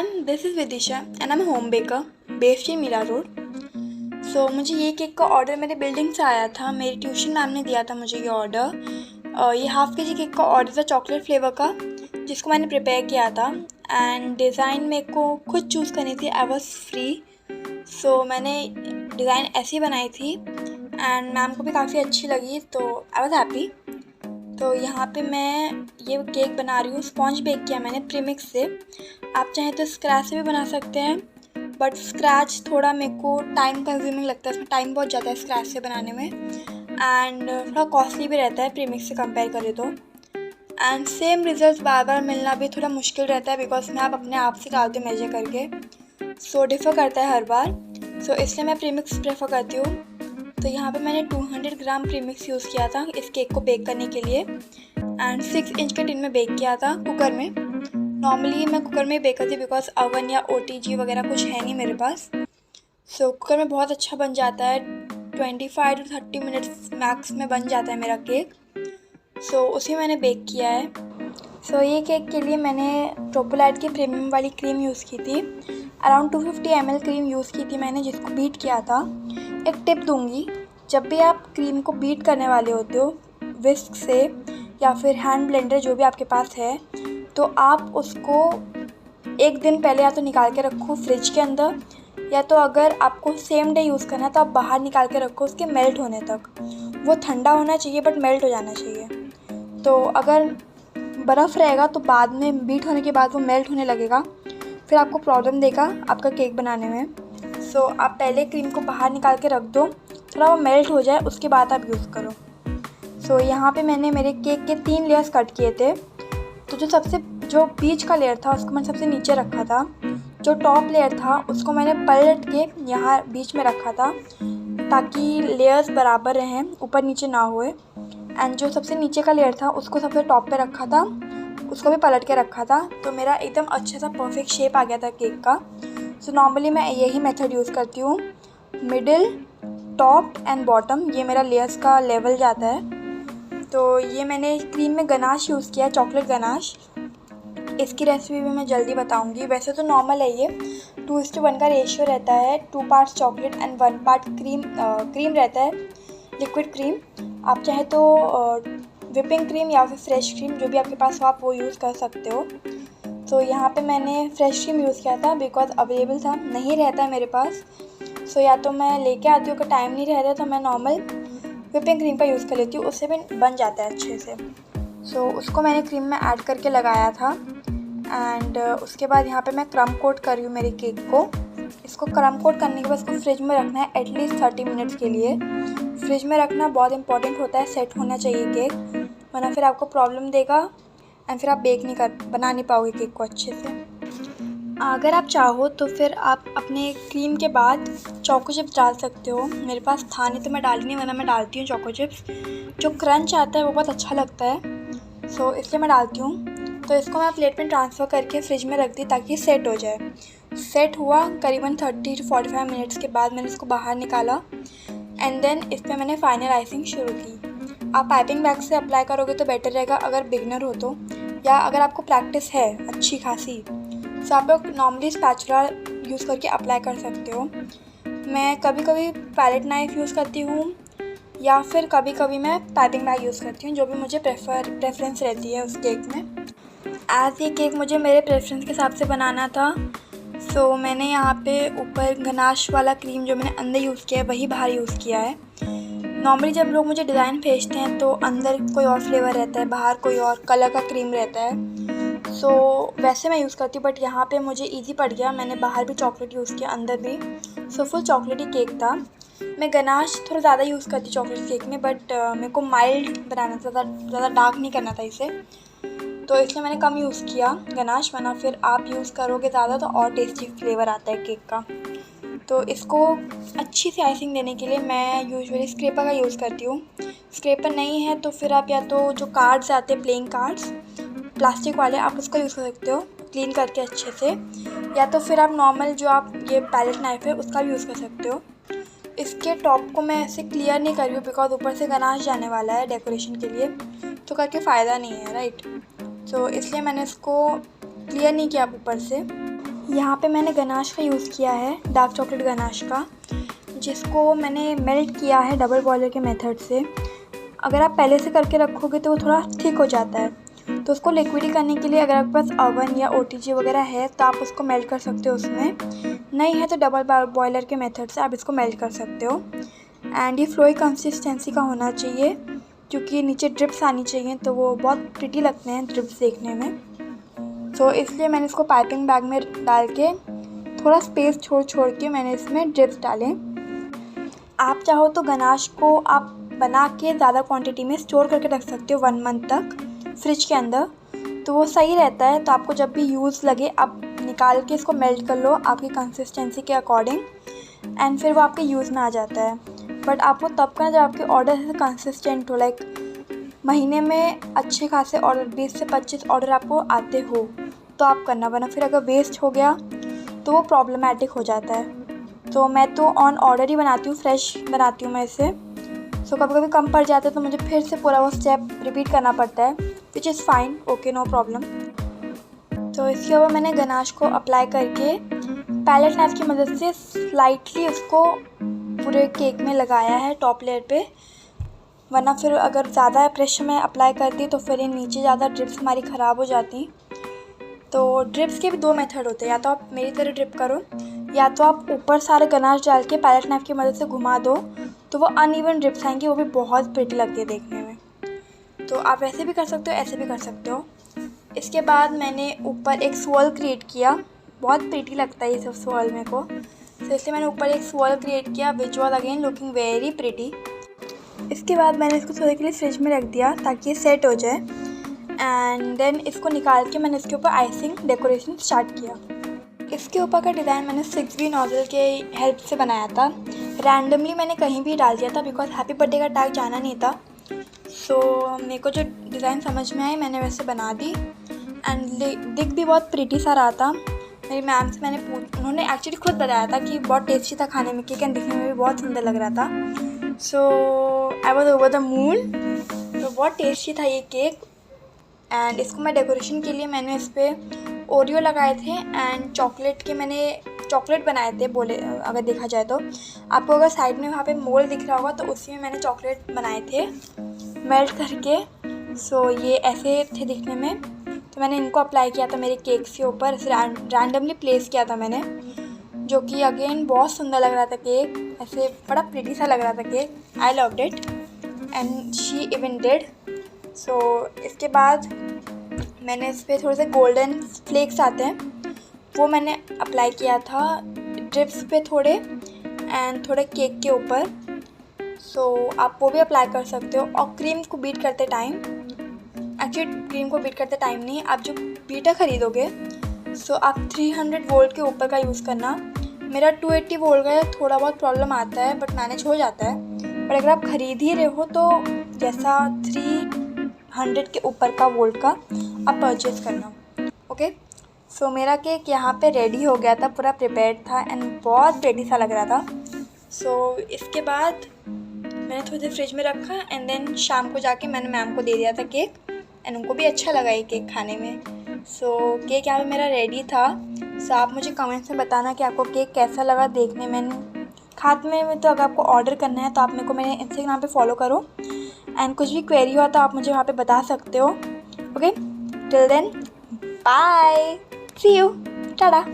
everyone, this is Vidisha and I'm a home baker based in Mira Road. मुझे ये cake का order मेरे building से आया था। मेरी ट्यूशन मैम ने दिया था मुझे ये ऑर्डर। ये हाफ़ के जी केक का ऑर्डर था चॉकलेट फ्लेवर का, जिसको मैंने प्रिपेयर किया था। एंड डिज़ाइन मेरे को खुद चूज़ करनी थी, आई वॉज फ्री। मैंने डिज़ाइन ऐसी बनाई थी एंड मैम को भी काफ़ी अच्छी लगी, तो आई वॉज हैप्पी। तो यहाँ पे मैं ये केक बना रही हूँ। स्पॉन्ज बेक किया मैंने प्रीमिक्स से। आप चाहें तो स्क्रैच से भी बना सकते हैं, बट स्क्रैच थोड़ा मेरे को टाइम कंज्यूमिंग लगता है, इसमें टाइम बहुत जाता है स्क्रैच से बनाने में, एंड थोड़ा कॉस्टली भी रहता है प्रीमिक्स से कंपेयर करें तो। एंड सेम रिजल्ट बार बार मिलना भी थोड़ा मुश्किल रहता है, बिकॉज मैं आप अपने आप से डालती हूँ मेजर करके, डिफ़र करता है हर बार। इसलिए मैं प्रीमिक्स प्रेफर करती हूँ। तो यहाँ पे मैंने 200 ग्राम प्रीमिक्स यूज़ किया था इस केक को बेक करने के लिए, एंड 6 इंच के टिन में बेक किया था कुकर में। नॉर्मली मैं कुकर में बेक करती हूँ बिकॉज अवन या OTG वगैरह कुछ है नहीं मेरे पास। कुकर में बहुत अच्छा बन जाता है, 25 to 30 मिनट्स मैक्स में बन जाता है मेरा केक। उसी मैंने बेक किया है। ये केक के लिए मैंने ट्रोपोलाइट की प्रीमियम वाली क्रीम यूज़ की थी। अराउंड 250 ml क्रीम यूज़ की थी मैंने, जिसको बीट किया था। एक टिप दूंगी, जब भी आप क्रीम को बीट करने वाले होते हो विस्क से या फिर हैंड ब्लेंडर जो भी आपके पास है, तो आप उसको एक दिन पहले या तो निकाल के रखो फ्रिज के अंदर, या तो अगर आपको सेम डे यूज़ करना है तो आप बाहर निकाल के रखो उसके मेल्ट होने तक। वो ठंडा होना चाहिए बट मेल्ट हो जाना चाहिए। तो अगर बर्फ़ रहेगा तो बाद में बीट होने के बाद वो मेल्ट होने लगेगा, फिर आपको प्रॉब्लम देगा आपका केक बनाने में। आप पहले क्रीम को बाहर निकाल के रख दो, थोड़ा वो मेल्ट हो जाए, उसके बाद आप यूज़ करो। यहाँ पे मैंने मेरे केक के 3 लेयर्स कट किए थे। तो जो बीच का लेयर था उसको मैंने सबसे नीचे रखा था। जो टॉप लेयर था उसको मैंने पलट के यहाँ बीच में रखा था, ताकि लेयर्स बराबर रहें, ऊपर नीचे ना होए। एंड जो सबसे नीचे का लेयर था उसको सबसे टॉप पे रखा था, उसको भी पलट के रखा था। तो मेरा एकदम अच्छा सा परफेक्ट शेप आ गया था केक का। नॉर्मली मैं यही मेथड यूज़ करती हूँ, मिडिल, टॉप एंड बॉटम, ये मेरा लेयर्स का लेवल जाता है। ये मैंने क्रीम में गनाश यूज़ किया, चॉकलेट गनाश। इसकी रेसिपी भी मैं जल्दी बताऊँगी। वैसे तो नॉर्मल है, ये 2:1 का रेशियो रहता है, 2 parts chocolate and 1 part cream रहता है, लिक्विड क्रीम। आप चाहे तो विपिंग क्रीम या फिर फ्रेश क्रीम जो भी आपके पास हो आप वो यूज़ कर सकते हो। यहाँ पे मैंने फ्रेश क्रीम यूज़ किया था बिकॉज अवेलेबल था, नहीं रहता है मेरे पास। या तो मैं लेके आती हूँ, अगर टाइम नहीं रहता तो मैं नॉर्मल विपिंग क्रीम का यूज़ कर लेती हूँ, उससे भी बन जाता है अच्छे से। उसको मैंने क्रीम में ऐड करके लगाया था। एंड उसके बाद यहाँ पे मैं क्रम कोट कर रही हूँ मेरे केक को। इसको क्रम कोट करने के बाद इसको फ्रिज में रखना है एटलीस्ट 30 मिनट्स के लिए। फ्रिज में रखना बहुत इंपॉर्टेंट होता है, सेट होना चाहिए केक, वरना फिर आपको प्रॉब्लम देगा एंड फिर आप बना नहीं पाओगे केक को अच्छे से। अगर आप चाहो तो फिर आप अपने क्रीम के बाद चोको चिप्स डाल सकते हो। मेरे पास था नहीं तो मैं डाली नहीं, वरना मैं डालती हूँ चोको चिप्स। जो क्रंच आता है वो बहुत अच्छा लगता है, इसलिए मैं डालती हूँ। इसको मैं प्लेट में ट्रांसफ़र करके फ्रिज में रख दी ताकि सेट हो जाए। सेट हुआ करीबन 30 to 45 मिनट्स के बाद मैंने इसको बाहर निकाला एंड देन इस पर मैंने फाइनल आइसिंग शुरू की। आप पाइपिंग बैग से अप्लाई करोगे तो बेटर रहेगा अगर बिगनर हो तो, या अगर आपको प्रैक्टिस है अच्छी खासी आप लोग नॉर्मली स्पैचुला यूज़ करके अप्लाई कर सकते हो। मैं कभी कभी पैलेट नाइफ़ यूज़ करती हूँ, या फिर कभी कभी मैं पाइपिंग बैग यूज़ करती हूँ, जो भी मुझे प्रेफरेंस रहती है उस केक में। एज़ ये केक मुझे मेरे प्रेफरेंस के हिसाब से बनाना था, मैंने यहाँ पे ऊपर गनाश वाला क्रीम जो मैंने अंदर यूज़ किया है वही बाहर यूज़ किया है। नॉर्मली जब लोग मुझे डिज़ाइन भेजते हैं तो अंदर कोई और फ्लेवर रहता है, बाहर कोई और कलर का क्रीम रहता है। वैसे मैं यूज़ करती हूँ, बट यहाँ पे मुझे इजी पड़ गया, मैंने बाहर भी चॉकलेट यूज़ किया अंदर भी। फुल चॉकलेटी केक था। मैं गनाश थोड़ा ज़्यादा यूज़ करती चॉकलेट केक में, बट मेरे को माइल्ड बनाना था, ज़्यादा डार्क नहीं करना था इसे, इसलिए मैंने कम यूज़ किया गनाश, वरना फिर आप यूज़ करोगे ज़्यादा तो और टेस्टी फ्लेवर आता है केक का। इसको अच्छी सी आइसिंग देने के लिए मैं यूजुअली स्क्रैपर का यूज़ करती हूँ। स्क्रैपर नहीं है तो फिर आप या तो जो कार्ड्स आते हैं प्लेइंग कार्ड्स प्लास्टिक वाले, आप उसका यूज़ कर सकते हो क्लीन करके अच्छे से, या तो फिर आप नॉर्मल जो आप ये पैलेट नाइफ़ है उसका भी यूज़ कर सकते हो। इसके टॉप को मैं ऐसे क्लियर नहीं कर रही हूँ बिकॉज ऊपर से गनाश जाने वाला है डेकोरेशन के लिए, तो करके फ़ायदा नहीं है, राइट। इसलिए मैंने इसको क्लियर नहीं किया ऊपर से। यहाँ पे मैंने गनाश का यूज़ किया है, डार्क चॉकलेट गनाश का, जिसको मैंने मेल्ट किया है डबल बॉयलर के मेथड से। अगर आप पहले से करके रखोगे तो वो थोड़ा थिक हो जाता है, तो उसको लिक्विडी करने के लिए अगर आपके पास ओवन या OTG वगैरह है तो आप उसको मेल्ट कर सकते हो उसमें। नहीं है तो डबल बॉयलर के मेथड से आप इसको मेल्ट कर सकते हो। एंड ये फ्लोई कंसिस्टेंसी का होना चाहिए, क्योंकि नीचे ड्रिप्स आनी चाहिए, तो वो बहुत प्रिटी लगते हैं ड्रिप्स देखने में। तो इसलिए मैंने इसको पाइपिंग बैग में डाल के थोड़ा स्पेस छोड़ के मैंने इसमें ड्रिप्स डाले। आप चाहो तो गनाश को आप बना के ज़्यादा क्वांटिटी में स्टोर करके रख सकते हो 1 मंथ तक फ्रिज के अंदर, तो वो सही रहता है। तो आपको जब भी यूज़ लगे आप निकाल के इसको मेल्ट कर लो आपकी कंसिस्टेंसी के अकॉर्डिंग, एंड फिर वो आपके यूज़ में आ जाता है। बट आप वो तब करना जब आपके ऑर्डर से कंसिस्टेंट हो, लाइक महीने में अच्छे खासे ऑर्डर 20 से 25 ऑर्डर आपको आते हो तो आप करना, वरना फिर अगर वेस्ट हो गया तो वो प्रॉब्लमेटिक हो जाता है। तो मैं तो ऑन ऑर्डर ही बनाती हूँ, फ्रेश बनाती हूँ मैं इसे। सो कभी कभी कम पड़ जाता है तो मुझे फिर से पूरा वो स्टेप रिपीट करना पड़ता है, which is fine, okay, no problem. तो इसके ऊपर मैंने गनाश को अप्लाई करके पैलेट नाइफ की मदद से स्लाइटली उसको पूरे केक में लगाया है टॉप लेयर पे, वरना फिर अगर ज़्यादा प्रेशर में अप्लाई करती तो फिर ये नीचे ज़्यादा ड्रिप्स हमारी ख़राब हो जाती। तो ड्रिप्स के भी 2 मेथड होते हैं, या तो आप मेरी तरह ड्रिप करो या तो आप ऊपर सारे गनाश डाल के पैलेट नाइफ की मदद से घुमा दो, तो वो अनइवन ड्रिप्स आएंगी, वो भी बहुत प्रिटी लगती है देखने में। तो आप ऐसे भी कर सकते हो, ऐसे भी कर सकते हो। इसके बाद मैंने ऊपर एक स्वर्ल क्रिएट किया, बहुत प्रिटी लगता है ये सब स्वर्ल मेरे को, तो इसलिए मैंने ऊपर एक स्वर्ल क्रिएट किया which was again looking very pretty. इसके बाद मैंने इसको थोड़े के लिए फ्रिज में रख दिया ताकि ये सेट हो जाए, एंड देन इसको निकाल के मैंने इसके ऊपर आइसिंग डेकोरेशन स्टार्ट किया। इसके ऊपर का डिज़ाइन मैंने 6B नोजल के हेल्प से बनाया था, रैंडमली मैंने कहीं भी डाल दिया था बिकॉज हैप्पी बर्थडे का टैग जाना नहीं था। सो मेरे को जो डिज़ाइन समझ में आई मैंने वैसे बना दी, एंड दिख भी बहुत प्रिटी सा रहा था। मेरी मैम से मैंने उन्होंने एक्चुअली खुद बताया था कि बहुत टेस्टी था खाने में केक, एंड दिखने में भी बहुत सुंदर लग रहा था। So I was over the moon, तो बहुत टेस्टी था ये केक। एंड इसको मैं डेकोरेशन के लिए मैंने इस पर ओरियो लगाए थे एंड चॉकलेट के मैंने चॉकलेट बनाए थे, बोले अगर देखा जाए तो आपको अगर साइड में वहाँ पे मोल्ड दिख रहा होगा तो उसी में मैंने चॉकलेट बनाए थे मेल्ट करके। सो ये ऐसे थे दिखने में, तो मैंने इनको अप्लाई किया था मेरे केक के ऊपर, ऐसे रैंडमली प्लेस किया था मैंने, जो कि अगेन बहुत सुंदर लग रहा था केक, ऐसे बड़ा प्रिटी सा लग रहा था cake. I loved it and she even did. So इसके बाद मैंने इस पर थोड़े से गोल्डन फ्लेक्स आते हैं वो मैंने अप्लाई किया था ड्रिप्स पे थोड़े, एंड थोड़े केक के ऊपर। सो आप वो भी अप्लाई कर सकते हो। और क्रीम को बीट करते टाइम, एक्चुअली क्रीम को बीट करते टाइम नहीं, आप जो बीटर ख़रीदोगे सो आप 300 वोल्ट के ऊपर का यूज़ करना। मेरा 280 वोल्ट का थोड़ा बहुत प्रॉब्लम आता है बट मैनेज हो जाता है, पर अगर आप ख़रीद ही रहे हो तो जैसा 300 के ऊपर का वोल्ट का आप परचेज़ करना। ओके, सो मेरा केक यहाँ पे रेडी हो गया था, पूरा प्रिपेयर्ड था एंड बहुत प्रेटी सा लग रहा था। सो इसके बाद मैंने थोड़ी देर फ्रिज में रखा एंड देन शाम को जाके मैंने मैम को दे दिया था केक, एंड उनको भी अच्छा लगा ये केक खाने में। सो केक यहाँ पे मेरा रेडी था। सो आप मुझे कमेंट्स में बताना कि आपको केक कैसा लगा देखने में, खाने में। तो अगर आपको ऑर्डर करना है तो आप मेरे को मेरे इंस्टाग्राम पे फॉलो करो, एंड कुछ भी क्वेरी हो तो आप मुझे वहाँ पे बता सकते हो। Okay, till then bye, see you, Tata.